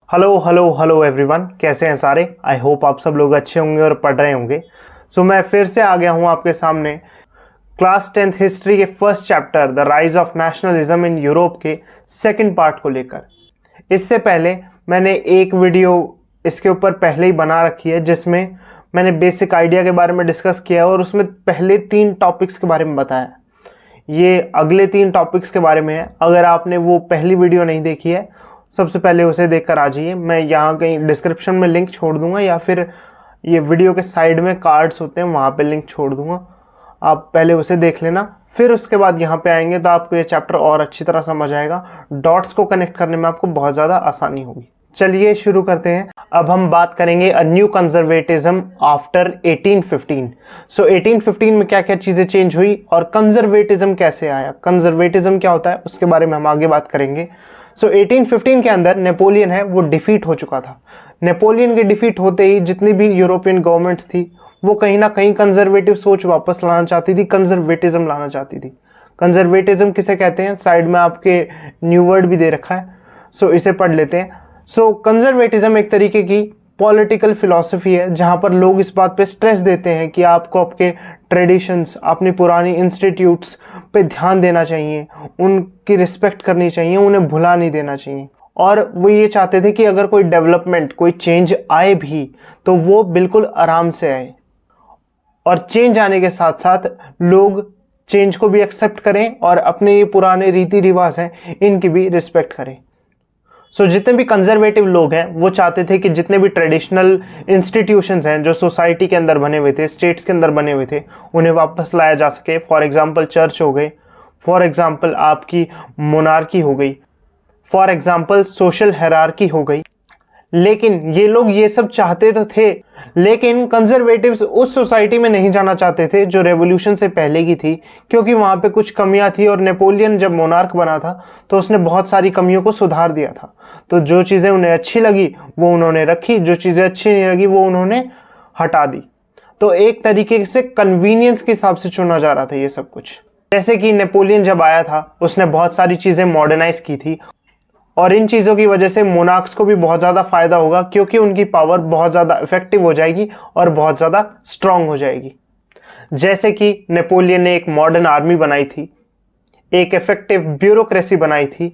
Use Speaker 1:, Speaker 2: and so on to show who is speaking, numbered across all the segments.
Speaker 1: Hello hello hello everyone, कैसे हैं सारे। आई होप आप सब लोग अच्छे होंगे और पढ़ रहे होंगे। मैं फिर से आ गया हूं आपके सामने क्लास 10th हिस्ट्री के first chapter the rise of nationalism in Europe के सेकंड पार्ट को लेकर। इससे पहले मैंने एक वीडियो इसके ऊपर पहले ही बना रखी है जिसमें मैंने बेसिक आइडिया के बारे में डिस्कस किया और उसमें पहले 3 टॉपिक्स के बारे में बताया। ये अगले 3 टॉपिक्स के बारे में है। अगर आपने वो पहली वीडियो नहीं देखी है, सबसे पहले उसे देखकर आ जाइए। मैं यहाँ कहीं डिस्क्रिप्शन में लिंक छोड़ दूंगा या फिर ये वीडियो के साइड में कार्ड्स होते हैं वहाँ पे लिंक छोड़ दूंगा। आप पहले उसे देख लेना, फिर उसके बाद यहाँ पे आएंगे तो आपको ये चैप्टर और अच्छी तरह समझ आएगा। डॉट्स को कनेक्ट करने में आपको बहुत ज़्यादा आसानी होगी। चलिए शुरू करते हैं। अब हम बात करेंगे अ न्यू कंजर्वेटिज्म आफ्टर 1815। 1815 में क्या क्या चीज़ें चेंज हुई और कंजर्वेटिज्म कैसे आया, कंजर्वेटिज्म क्या होता है उसके बारे में हम आगे बात करेंगे। 1815 के अंदर नेपोलियन है वो डिफीट हो चुका था। नेपोलियन के डिफीट होते ही जितनी भी यूरोपियन गवर्नमेंट्स थी वो कहीं ना कहीं कंजर्वेटिव सोच वापस लाना चाहती थी, कंजर्वेटिज्म लाना चाहती थी। कंजर्वेटिज्म किसे कहते हैं, साइड में आपके न्यू वर्ड भी दे रखा है, इसे पढ़ लेते हैं। कंजर्वेटिज्म एक तरीके की पॉलिटिकल फिलॉसफी है जहां पर लोग इस बात पे स्ट्रेस देते हैं कि आपको आपके ट्रेडिशंस, अपनी पुरानी इंस्टीट्यूट्स पे ध्यान देना चाहिए, उनकी रिस्पेक्ट करनी चाहिए, उन्हें भुला नहीं देना चाहिए। और वो ये चाहते थे कि अगर कोई डेवलपमेंट, कोई चेंज आए भी तो वो बिल्कुल आराम से आए और चेंज आने के साथ साथ लोग चेंज को भी एक्सेप्ट करें और अपने ये पुराने रीति रिवाज हैं इनकी भी रिस्पेक्ट करें। जितने भी कंजर्वेटिव लोग हैं वो चाहते थे कि जितने भी ट्रेडिशनल इंस्टीट्यूशंस हैं जो सोसाइटी के अंदर बने हुए थे, स्टेट्स के अंदर बने हुए थे, उन्हें वापस लाया जा सके। फॉर एग्जांपल चर्च हो गई, फॉर एग्जांपल आपकी मोनार्की हो गई, फॉर एग्जांपल सोशल हायरार्की हो गई। लेकिन ये लोग ये सब चाहते तो थे, लेकिन कंजर्वेटिव्स उस सोसाइटी में नहीं जाना चाहते थे जो रेवोल्यूशन से पहले की थी, क्योंकि वहां पे कुछ कमियां थी और नेपोलियन जब मोनार्क बना था तो उसने बहुत सारी कमियों को सुधार दिया था। तो जो चीजें उन्हें अच्छी लगी वो उन्होंने रखी, जो चीजें अच्छी नहीं लगी वो उन्होंने हटा दी। तो एक तरीके से कन्वीनियंस के हिसाब से चुना जा रहा था ये सब कुछ। जैसे कि नेपोलियन जब आया था उसने बहुत सारी चीजें मॉडर्नाइज की थी और इन चीज़ों की वजह से मोनार्क्स को भी बहुत ज़्यादा फायदा होगा, क्योंकि उनकी पावर बहुत ज़्यादा इफेक्टिव हो जाएगी और बहुत ज़्यादा स्ट्रांग हो जाएगी। जैसे कि नेपोलियन ने एक मॉडर्न आर्मी बनाई थी, एक इफेक्टिव ब्यूरोक्रेसी बनाई थी।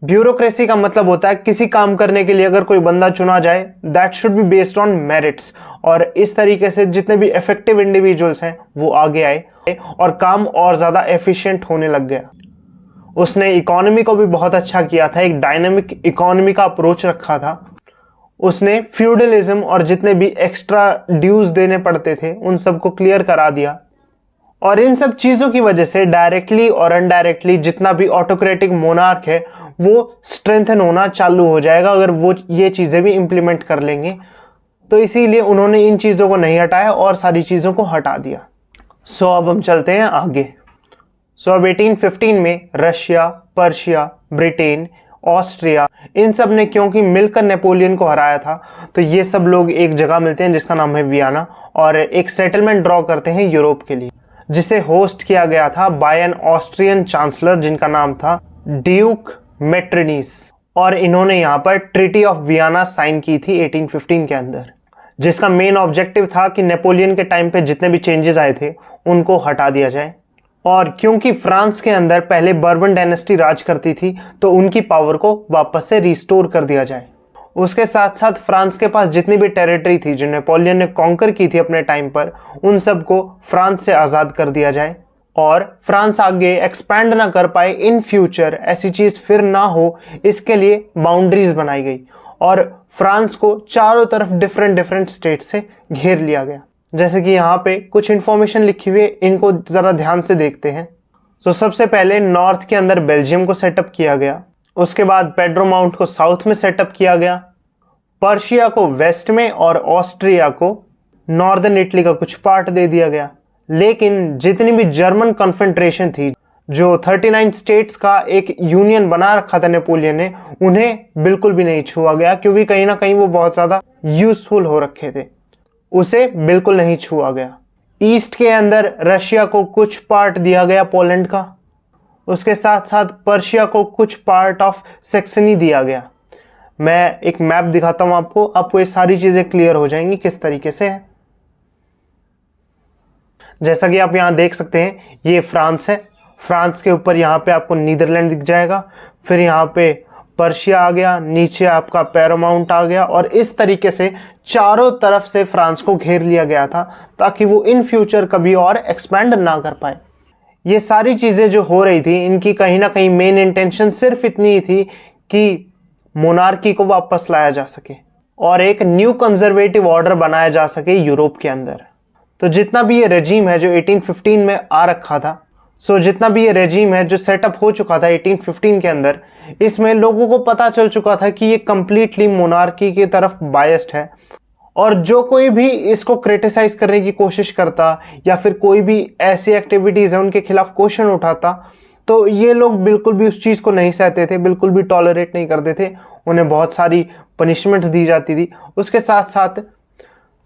Speaker 1: ब्यूरोक्रेसी का मतलब होता है किसी काम करने के लिए अगर कोई बंदा चुना जाए, that should be based on merits, और इस तरीके से जितने भी इफेक्टिव इंडिविजुअल्स हैं वो आगे आए और काम और ज़्यादा एफिशिएंट होने लग गया। उसने इकोनॉमी को भी बहुत अच्छा किया था, एक डायनामिक इकोनॉमी का अप्रोच रखा था। उसने फ्यूडलिज्म और जितने भी एक्स्ट्रा ड्यूज देने पड़ते थे उन सबको क्लियर करा दिया। और इन सब चीज़ों की वजह से डायरेक्टली और इनडायरेक्टली जितना भी ऑटोक्रेटिक मोनार्क है वो स्ट्रेंथन होना चालू हो जाएगा अगर वो ये चीज़ें भी इम्प्लीमेंट कर लेंगे। तो इसीलिए उन्होंने इन चीज़ों को नहीं हटाया और सारी चीज़ों को हटा दिया। अब हम चलते हैं आगे। अब 1815 में रशिया, पर्शिया, ब्रिटेन, ऑस्ट्रिया, इन सब ने क्योंकि मिलकर नेपोलियन को हराया था तो ये सब लोग एक जगह मिलते हैं जिसका नाम है वियना और एक सेटलमेंट ड्रॉ करते हैं यूरोप के लिए, जिसे होस्ट किया गया था बाय एन ऑस्ट्रियन चांसलर जिनका नाम था ड्यूक मेटरनिस। और इन्होंने यहाँ पर ट्रीटी ऑफ वियना साइन की थी 1815 के अंदर, जिसका मेन ऑब्जेक्टिव था कि नेपोलियन के टाइम पे जितने भी चेंजेस आए थे उनको हटा दिया जाए। और क्योंकि फ्रांस के अंदर पहले बर्बन डायनेस्टी राज करती थी तो उनकी पावर को वापस से रिस्टोर कर दिया जाए। उसके साथ साथ फ्रांस के पास जितनी भी टेरिटरी थी जो नेपोलियन ने कॉन्कर की थी अपने टाइम पर, उन सबको फ्रांस से आज़ाद कर दिया जाए और फ्रांस आगे एक्सपैंड ना कर पाए इन फ्यूचर, ऐसी चीज़ फिर ना हो, इसके लिए बाउंड्रीज बनाई गई और फ्रांस को चारों तरफ डिफरेंट स्टेट से घेर लिया गया। जैसे कि यहाँ पे कुछ इंफॉर्मेशन लिखी हुई है, इनको ज़रा ध्यान से देखते हैं। सबसे पहले नॉर्थ के अंदर बेल्जियम को सेटअप किया गया, उसके बाद पेड्रो माउंट को साउथ में सेटअप किया गया, पर्शिया को वेस्ट में और ऑस्ट्रिया को नॉर्दर्न इटली का कुछ पार्ट दे दिया गया। लेकिन जितनी भी जर्मन कॉन्फेडरेशन थी, जो 39 स्टेट्स का एक यूनियन बना रखा था नेपोलियन ने, उन्हें बिल्कुल भी नहीं छुआ गया, क्योंकि कहीं ना कहीं वो बहुत ज़्यादा यूजफुल हो रखे थे, उसे बिल्कुल नहीं छुआ गया। ईस्ट के अंदर रशिया को कुछ पार्ट दिया गया पोलैंड का, उसके साथ साथ पर्शिया को कुछ पार्ट ऑफ सेक्सनी दिया गया। मैं एक मैप दिखाता हूँ आपको ये सारी चीज़ें क्लियर हो जाएंगी किस तरीके से है। जैसा कि आप यहाँ देख सकते हैं, ये फ्रांस है। फ्रांस के ऊपर यहाँ पे आपको नीदरलैंड दिख जाएगा, फिर यहाँ पे पर्शिया आ गया, नीचे आपका पैरामाउंट आ गया, और इस तरीके से चारों तरफ से फ्रांस को घेर लिया गया था ताकि वो इन फ्यूचर कभी और एक्सपैंड ना कर पाए। ये सारी चीज़ें जो हो रही थी, इनकी कहीं ना कहीं मेन इंटेंशन सिर्फ इतनी ही थी कि मोनार्की को वापस लाया जा सके और एक न्यू कंजर्वेटिव ऑर्डर बनाया जा सके यूरोप के अंदर। तो जितना भी ये रेजीम है जो 1815 में आ रखा था, जितना भी ये रेजीम है जो सेटअप हो चुका था 1815 के अंदर, इसमें लोगों को पता चल चुका था कि ये कंप्लीटली मोनार्की की तरफ बायस्ड है, और जो कोई भी इसको क्रिटिसाइज करने की कोशिश करता या फिर कोई भी ऐसी एक्टिविटीज़ है उनके खिलाफ क्वेश्चन उठाता, तो ये लोग बिल्कुल भी उस चीज़ को नहीं सहते थे, बिल्कुल भी टॉलरेट नहीं करते थे। उन्हें बहुत सारी पनिशमेंट्स दी जाती थी। उसके साथ साथ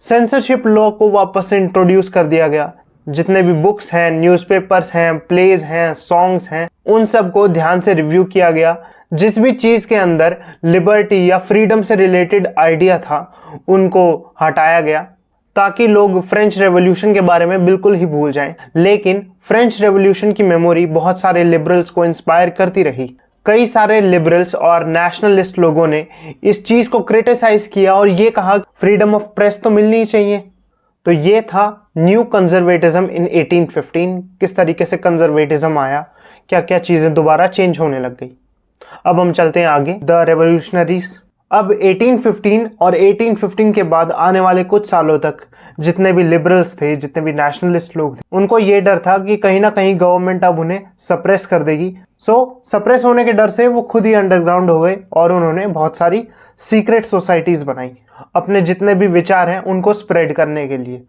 Speaker 1: सेंसरशिप लॉ को वापस से इंट्रोड्यूस कर दिया गया। जितने भी बुक्स हैं, न्यूज़पेपर्स हैं, प्लेज हैं, सॉन्ग्स हैं, उन सब को ध्यान से रिव्यू किया गया। जिस भी चीज़ के अंदर लिबर्टी या फ्रीडम से रिलेटेड आइडिया था, उनको हटाया गया ताकि लोग फ्रेंच रेवोल्यूशन के बारे में बिल्कुल ही भूल जाएं। लेकिन फ्रेंच रेवोल्यूशन की मेमोरी बहुत सारे लिबरल्स को इंस्पायर करती रही। कई सारे लिबरल्स और नेशनलिस्ट लोगों ने इस चीज़ को क्रिटिसाइज किया और ये कहा फ्रीडम ऑफ प्रेस तो मिलनी ही चाहिए। तो ये था न्यू कंजर्वेटिज्म इन 1815। किस तरीके से कंजर्वेटिज्म आया, क्या क्या चीज़ें दोबारा चेंज होने लग गई। अब हम चलते हैं आगे, द रेवोल्यूशनरीज। अब 1815 और 1815 के बाद आने वाले कुछ सालों तक जितने भी लिबरल्स थे, जितने भी नेशनलिस्ट लोग थे, उनको ये डर था कि कहीं ना कहीं गवर्नमेंट अब उन्हें सप्रेस कर देगी। सप्रेस होने के डर से वो खुद ही अंडरग्राउंड हो गए और उन्होंने बहुत सारी सीक्रेट सोसाइटीज बनाई अपने जितने भी विचार हैं उनको स्प्रेड करने के लिए।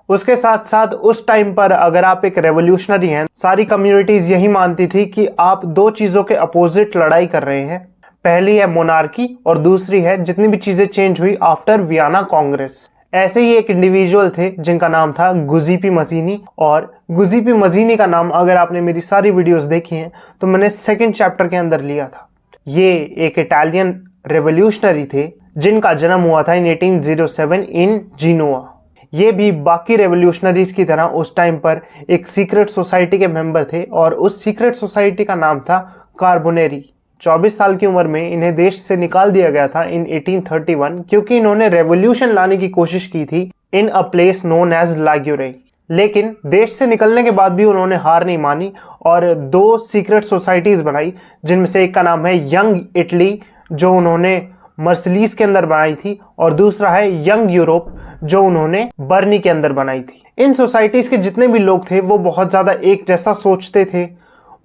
Speaker 1: उसके साथ साथ उस टाइम पर अगर आप एक रेवोल्यूशनरी हैं, सारी कम्युनिटीज यही मानती थी कि आप दो चीजों के अपोजिट लड़ाई कर रहे हैं। पहली है मोनार्की और दूसरी है जितनी भी चीजें चेंज हुई आफ्टर वियना कांग्रेस। ऐसे ही एक इंडिविजुअल थे जिनका नाम था गुजीपी मजीनी, और गुजीपी मजीनी का नाम अगर आपने मेरी सारी वीडियोस देखी हैं तो मैंने सेकंड चैप्टर के अंदर लिया था। ये एक इटालियन रेवोल्यूशनरी थे जिनका जन्म हुआ था इन 1807 इन जिनोआ। ये भी बाकी रेवोल्यूशनरीज की तरह उस टाइम पर एक सीक्रेट सोसाइटी के मेंबर थे और उस सीक्रेट सोसाइटी का नाम था कार्बोनेरी। 24 साल की उम्र में इन्हें देश से निकाल दिया गया था इन 1831 क्योंकि इन्होंने रेवोल्यूशन लाने की कोशिश की थी इन अ प्लेस नोन एज लागुरे। लेकिन देश से निकलने के बाद भी उन्होंने हार नहीं मानी और दो सीक्रेट सोसाइटीज बनाई, जिनमें से एक का नाम है यंग इटली जो उन्होंने मर्सिलीज के अंदर बनाई थी, और दूसरा है यंग यूरोप जो उन्होंने बर्नी के अंदर बनाई थी। इन सोसाइटीज के जितने भी लोग थे वो बहुत ज़्यादा एक जैसा सोचते थे।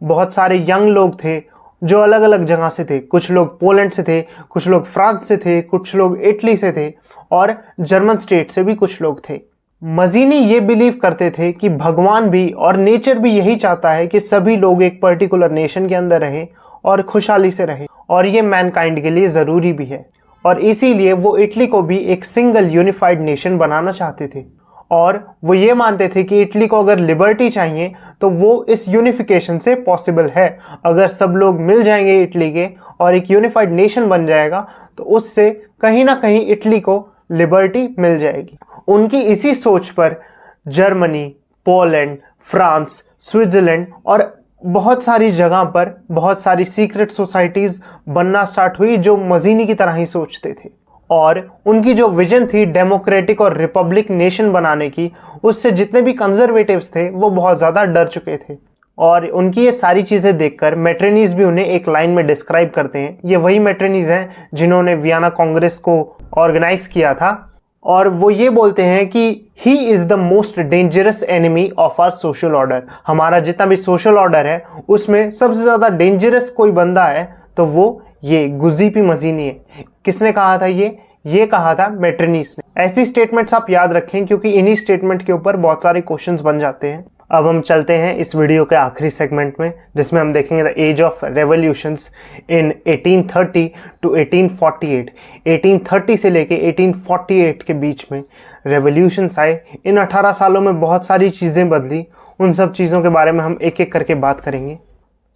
Speaker 1: बहुत सारे यंग लोग थे जो अलग अलग जगह से थे। कुछ लोग पोलैंड से थे, कुछ लोग फ्रांस से थे, कुछ लोग इटली से थे और जर्मन स्टेट से भी कुछ लोग थे। मजीनी ये बिलीव करते थे कि भगवान भी और नेचर भी यही चाहता है कि सभी लोग एक पर्टिकुलर नेशन के अंदर रहें और खुशहाली से रहें, और ये मैनकाइंड के लिए ज़रूरी भी है। और इसीलिए वो इटली को भी एक सिंगल यूनिफाइड नेशन बनाना चाहते थे, और वो ये मानते थे कि इटली को अगर लिबर्टी चाहिए तो वो इस यूनिफिकेशन से पॉसिबल है। अगर सब लोग मिल जाएंगे इटली के और एक यूनिफाइड नेशन बन जाएगा तो उससे कहीं ना कहीं इटली को लिबर्टी मिल जाएगी। उनकी इसी सोच पर जर्मनी, पोलैंड, फ्रांस, स्विट्जरलैंड और बहुत सारी जगह पर बहुत सारी सीक्रेट सोसाइटीज़ बनना स्टार्ट हुई जो मजीनी की तरह ही सोचते थे। और उनकी जो विजन थी डेमोक्रेटिक और रिपब्लिक नेशन बनाने की, उससे जितने भी कंजर्वेटिव्स थे वो बहुत ज़्यादा डर चुके थे। और उनकी ये सारी चीज़ें देखकर मेट्रेनीज भी उन्हें एक लाइन में डिस्क्राइब करते हैं। ये वही मेट्रेनीज हैं जिन्होंने वियना कांग्रेस को ऑर्गेनाइज किया था, और वो ये बोलते हैं कि he is the most dangerous enemy of our social order. हमारा जितना भी सोशल ऑर्डर है उसमें सबसे ज़्यादा डेंजरस कोई बंदा है तो वो ये गुजीपी मजीनी है। किसने कहा था ये कहा था मेट्रेनीज ने। ऐसी स्टेटमेंट्स आप याद रखें क्योंकि इन्हीं स्टेटमेंट के ऊपर बहुत सारे क्वेश्चंस बन जाते हैं। अब हम चलते हैं इस वीडियो के आखिरी सेगमेंट में, जिसमें हम देखेंगे the age of revolutions in 1830 to 1848। 1830 से लेके 1848 के बीच में रेवोल्यूशंस आए। इन 18 सालों में बहुत सारी चीज़ें बदली। उन सब चीज़ों के बारे में हम एक एक करके बात करेंगे।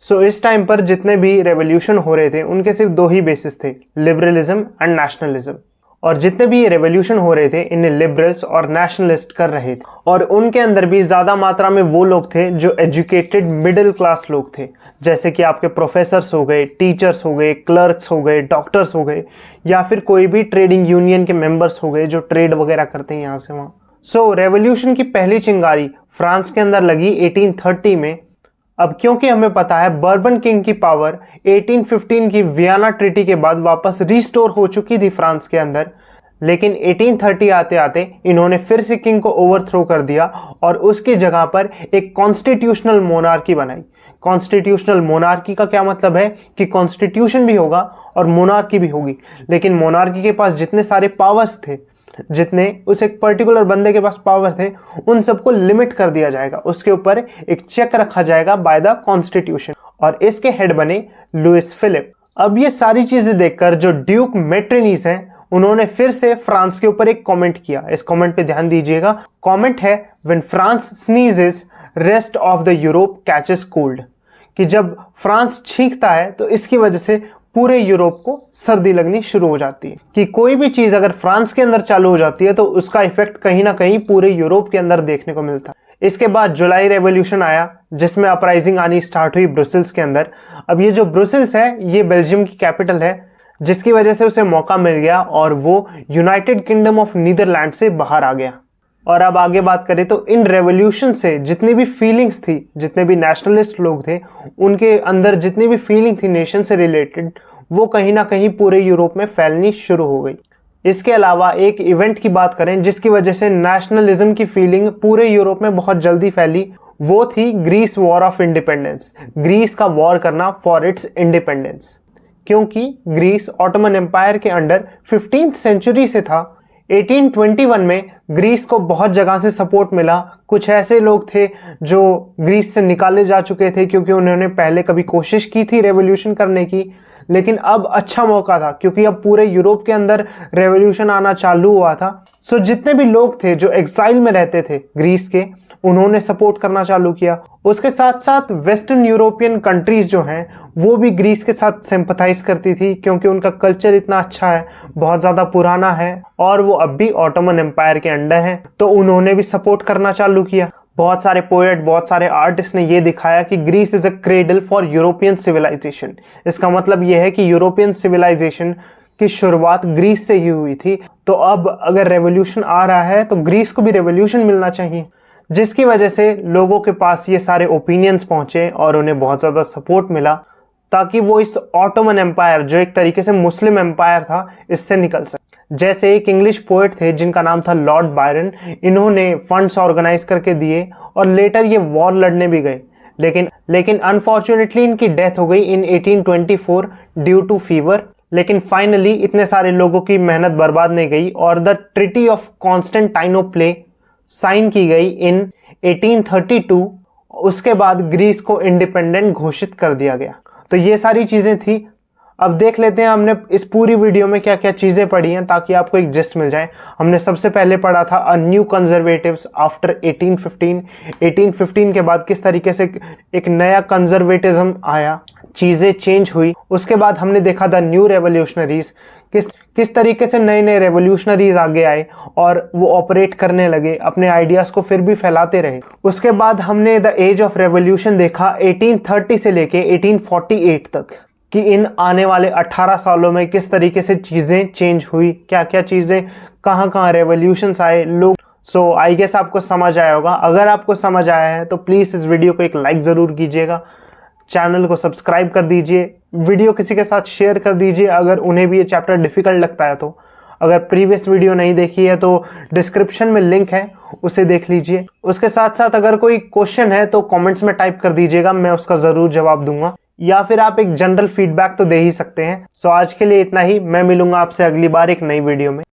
Speaker 1: सो इस टाइम पर जितने भी रेवोल्यूशन हो रहे थे उनके सिर्फ दो ही बेसिस थे, लिबरलिज्म एंड नेशनलिज्म। और जितने भी ये रेवोल्यूशन हो रहे थे इन्हें लिबरल्स और नेशनलिस्ट कर रहे थे। और उनके अंदर भी ज़्यादा मात्रा में वो लोग थे जो एजुकेटेड मिडिल क्लास लोग थे, जैसे कि आपके प्रोफेसर्स हो गए, टीचर्स हो गए, क्लर्क्स हो गए, डॉक्टर्स हो गए, या फिर कोई भी ट्रेडिंग यूनियन के मेंबर्स हो गए जो ट्रेड वगैरह करते हैं यहाँ से वहाँ। सो रेवोल्यूशन की पहली चिंगारी फ्रांस के अंदर लगी 1830 में। अब क्योंकि हमें पता है बर्बन किंग की पावर 1815 की वियना ट्रीटी के बाद वापस रिस्टोर हो चुकी थी फ्रांस के अंदर, लेकिन 1830 आते आते इन्होंने फिर से किंग को ओवरथ्रो कर दिया और उसकी जगह पर एक कॉन्स्टिट्यूशनल मोनार्की बनाई। कॉन्स्टिट्यूशनल मोनार्की का क्या मतलब है कि कॉन्स्टिट्यूशन भी होगा और मोनार्की भी होगी, लेकिन मोनार्की के पास जितने सारे पावर्स थे, जितने उस एक पर्टिकुलर बंदे के पास पावर थे, उन सबको लिमिट कर दिया जाएगा। उसके ऊपर एक चेक रखा जाएगा बाय द कॉन्स्टिट्यूशन, और इसके हेड बने लुइस फिलिप। अब ये सारी चीजें देखकर जो ड्यूक मेट्रिनीस हैं उन्होंने फिर से फ्रांस के ऊपर एक कमेंट किया। इस कमेंट पे ध्यान दीजिएगा। कमेंट है when France sneezes rest of the Europe catches cold, कि जब फ्रांस छींकता है तो इसकी वजह से पूरे यूरोप को सर्दी लगनी शुरू हो जाती है। कि कोई भी चीज अगर फ्रांस के अंदर चालू हो जाती है तो उसका इफेक्ट कहीं ना कहीं पूरे यूरोप के अंदर देखने को मिलता है। इसके बाद जुलाई रेवोल्यूशन आया जिसमें अपराइजिंग आनी स्टार्ट हुई ब्रुसेल्स के अंदर। अब ये जो ब्रुसेल्स है ये बेल्जियम की कैपिटल है, जिसकी वजह से उसे मौका मिल गया और वो यूनाइटेड किंगडम ऑफ नीदरलैंड से बाहर आ गया। और अब आगे बात करें तो इन रेवोल्यूशन से जितनी भी फीलिंग्स थी, जितने भी नेशनलिस्ट लोग थे, उनके अंदर जितनी भी फीलिंग थी नेशन से रिलेटेड, वो कहीं ना कहीं पूरे यूरोप में फैलनी शुरू हो गई। इसके अलावा एक इवेंट की बात करें जिसकी वजह से नेशनलिज्म की फीलिंग पूरे यूरोप में बहुत जल्दी फैली, वो थी Greece war of independence. Greece का वॉर करना फॉर इट्स इंडिपेंडेंस, क्योंकि ग्रीस ऑटोमन एम्पायर के अंडर 15th सेंचुरी से था। 1821 में ग्रीस को बहुत जगह से सपोर्ट मिला। कुछ ऐसे लोग थे जो ग्रीस से निकाले जा चुके थे क्योंकि उन्होंने पहले कभी कोशिश की थी रेवोल्यूशन करने की, लेकिन अब अच्छा मौका था क्योंकि अब पूरे यूरोप के अंदर रेवोल्यूशन आना चालू हुआ था। सो जितने भी लोग थे जो एक्साइल में रहते थे ग्रीस के, उन्होंने सपोर्ट करना चालू किया। उसके साथ साथ वेस्टर्न यूरोपियन कंट्रीज जो हैं वो भी ग्रीस के साथ सिंपथाइज करती थी क्योंकि उनका कल्चर इतना अच्छा है, बहुत ज़्यादा पुराना है और वो अब भी ऑटोमन एम्पायर के अंडर है, तो उन्होंने भी सपोर्ट करना चालू किया। बहुत सारे पोएट, बहुत सारे आर्टिस्ट ने ये दिखाया कि Greece is a cradle for European civilisation. इसका मतलब यह है कि यूरोपियन सिविलाइजेशन की शुरुआत ग्रीस से ही हुई थी, तो अब अगर रेवोल्यूशन आ रहा है तो ग्रीस को भी रेवोल्यूशन मिलना चाहिए, जिसकी वजह से लोगों के पास ये सारे ओपिनियंस पहुंचे और उन्हें बहुत ज़्यादा सपोर्ट मिला ताकि वो इस ऑटोमन एम्पायर, जो एक तरीके से मुस्लिम एम्पायर था, इससे निकल सके। जैसे एक इंग्लिश पोएट थे जिनका नाम था लॉर्ड बायरन, इन्होंने फंड्स ऑर्गेनाइज करके दिए और लेटर ये वॉर लड़ने भी गए, लेकिन अनफॉर्चुनेटली इनकी डेथ हो गई इन 1824 ड्यू टू फीवर। लेकिन फाइनली इतने सारे लोगों की मेहनत बर्बाद नहीं गई और द ट्रिटी ऑफ कॉन्स्टेंटाइनोप्ले साइन की गई इन 1832। उसके बाद ग्रीस को इंडिपेंडेंट घोषित कर दिया गया। तो ये सारी चीजें थी। अब देख लेते हैं हमने इस पूरी वीडियो में क्या क्या चीजें पढ़ी हैं ताकि आपको एक जिस्ट मिल जाए। हमने सबसे पहले पढ़ा था अ न्यू कंजर्वेटिव्स आफ्टर 1815। 1815 के बाद किस तरीके से एक नया कंजर्वेटिज्म आया, चीजें चेंज हुई। उसके बाद हमने देखा द न्यू रेवोल्यूशनरीज, किस तरीके से नए नए रेवोल्यूशनरीज आगे आए और वो ऑपरेट करने लगे, अपने आइडियाज को फिर भी फैलाते रहे। उसके बाद हमने द एज ऑफ रेवोल्यूशन देखा 1830 से लेके 1848 तक, कि इन आने वाले 18 सालों में किस तरीके से चीजें चेंज हुई, क्या क्या चीजें, कहाँ कहाँ रेवोल्यूशंस आए लोग। सो आई गेस आपको समझ आया होगा। अगर आपको समझ आया है तो प्लीज इस वीडियो को एक लाइक जरूर कीजिएगा, चैनल को सब्सक्राइब कर दीजिए, वीडियो किसी के साथ शेयर कर दीजिए अगर उन्हें भी ये चैप्टर डिफिकल्ट लगता है तो। अगर प्रीवियस वीडियो नहीं देखी है तो डिस्क्रिप्शन में लिंक है, उसे देख लीजिए। उसके साथ साथ अगर कोई क्वेश्चन है तो कमेंट्स में टाइप कर दीजिएगा, मैं उसका जरूर जवाब दूंगा, या फिर आप एक जनरल फीडबैक तो दे ही सकते हैं। सो आज के लिए इतना ही। मैं मिलूंगा आपसे अगली बार एक नई वीडियो में।